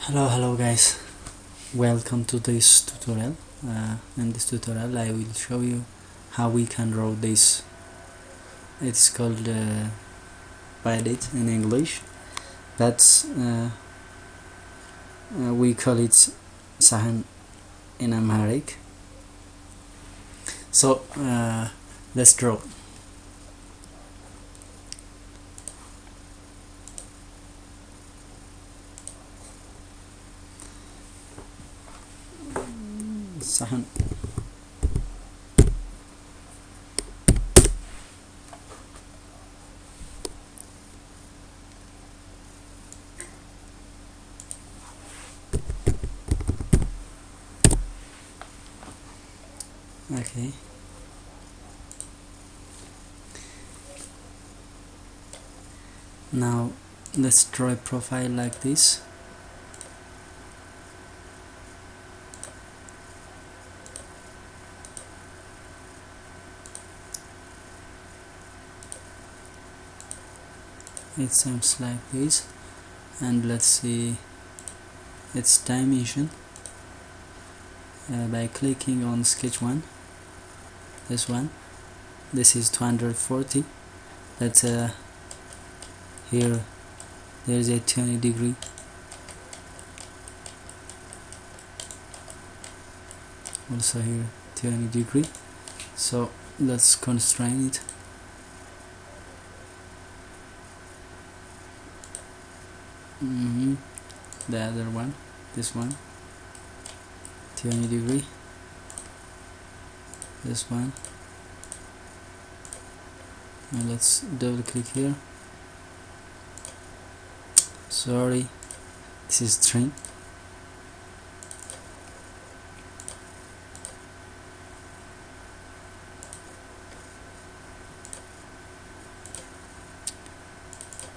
Hello guys, welcome to this tutorial. In this tutorial I will show you how we can draw this. It's called bidet in English. That's we call it sahan in Amharic. So let's draw. Sahan. Okay. Now let's draw a profile like this. It seems like this, and let's see its dimension by clicking on sketch 1. This one, this is 240. That's here there's a 20 degree, also here 20 degree. So let's constrain it. The other one, this one, 20 degree. This one, and let's double click here. Sorry, this is string.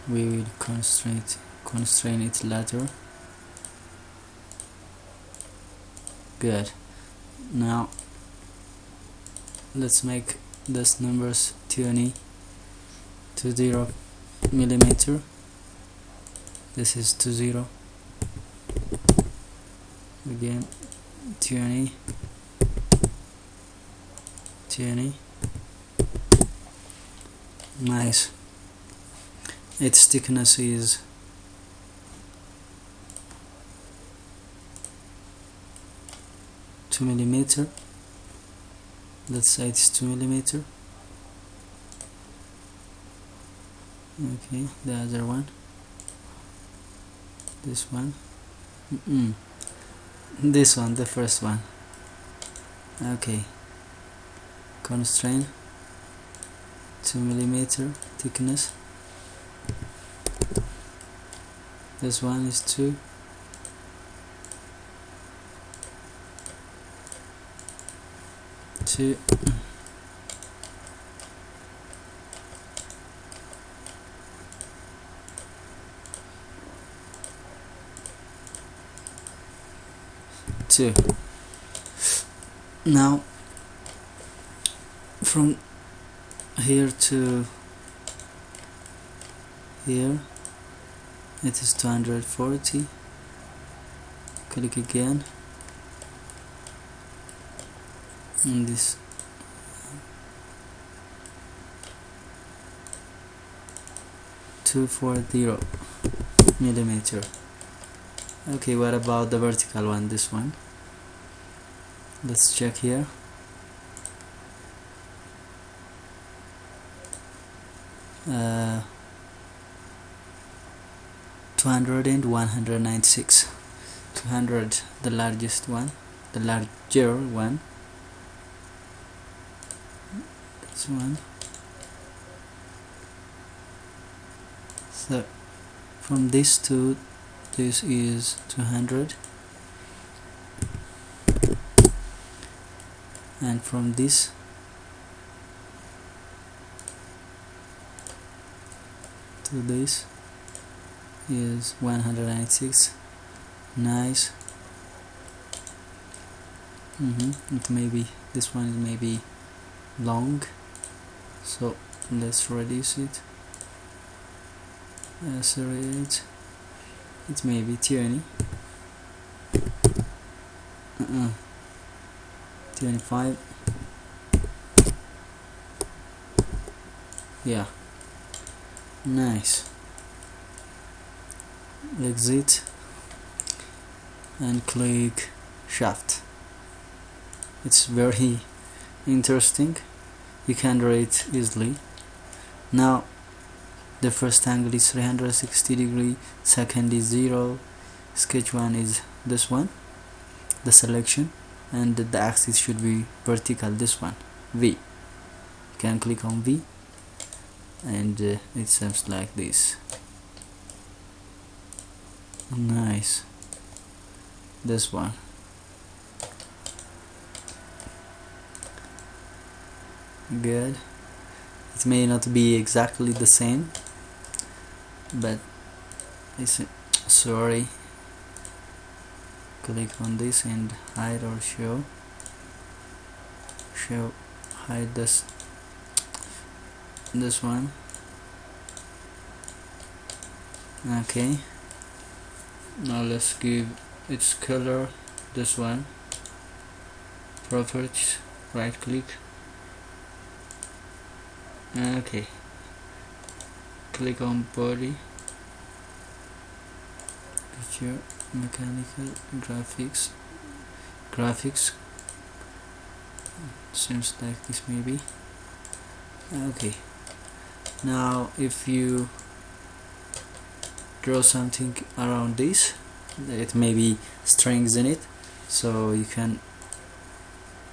We will constrain it later. Good. Now let's make these numbers 20 millimeter. This is 20 again, 20. Nice. Its thickness is 2 millimeter. Let's say it's 2 millimeter. Okay, the other one, this one, this one, the first one. Okay, constrain 2 millimeter thickness. This one is 2. Two. Now from here to here it is 240. Click again, and this 240 millimeter. Okay, what about the vertical one? This one, let's check here. Uh, 200 and 196. 200, the largest one, the larger one. This one. So from this to this is 200, and from this to this is 196. Nice. It may be, this one is maybe long, so let's reduce it. Sorry, it may be 20. 25. Yeah, nice. Exit and click shaft. It's very interesting. You can draw it easily. Now the first angle is 360 degree, second is 0, sketch 1 is this one, the selection, and the axis should be vertical, this one, V. You can click on V and it seems like this. Nice. This one. Good. It may not be exactly the same, but it's sorry. Click on this and hide or show. Hide this one. Okay, now let's give its color, this one, properties, right click. Okay, click on body, picture, mechanical, graphics, seems like this maybe. Okay, now if you draw something around this, it may be strings in it, so you can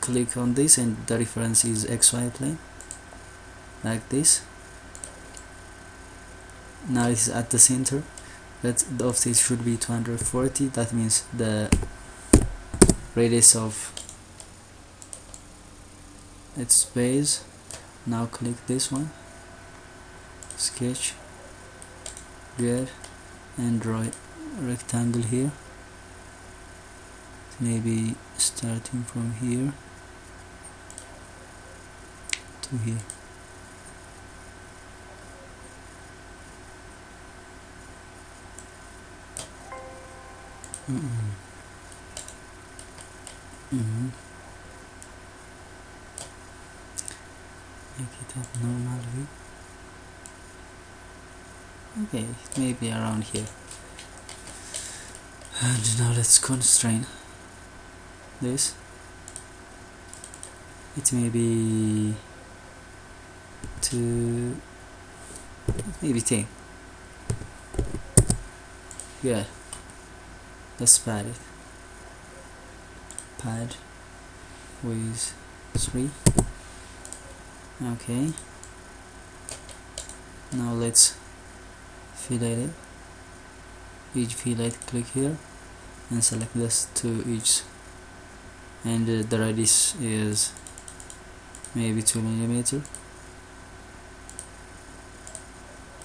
click on this and the reference is XY plane, like this. Now it's at the center, but the offset should be 240. That means the radius of its base. Now click this one, sketch, good, and draw a rectangle here, maybe starting from here to here. Make it up normal view. Okay, maybe around here. And now let's constrain this. It may be to maybe 10. Yeah, let's pad it. Pad with 3. Okay, now let's fillet it. Each fillet, click here and select this to each, and the radius is maybe 2 millimeter.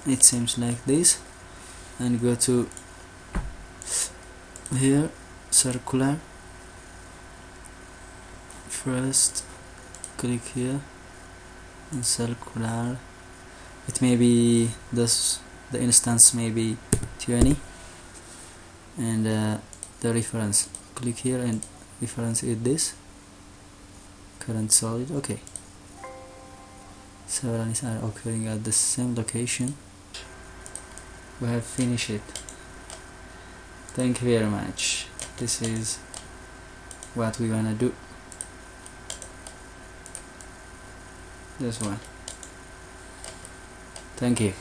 It seems like this, and go to here, circular. First click here and circular. It may be this, the instance may be 20, and the reference, click here and reference is this, current solid. Okay, several lines are occurring at the same location. We have finished it. Thank you very much. This is what we wanna do. This one. Thank you.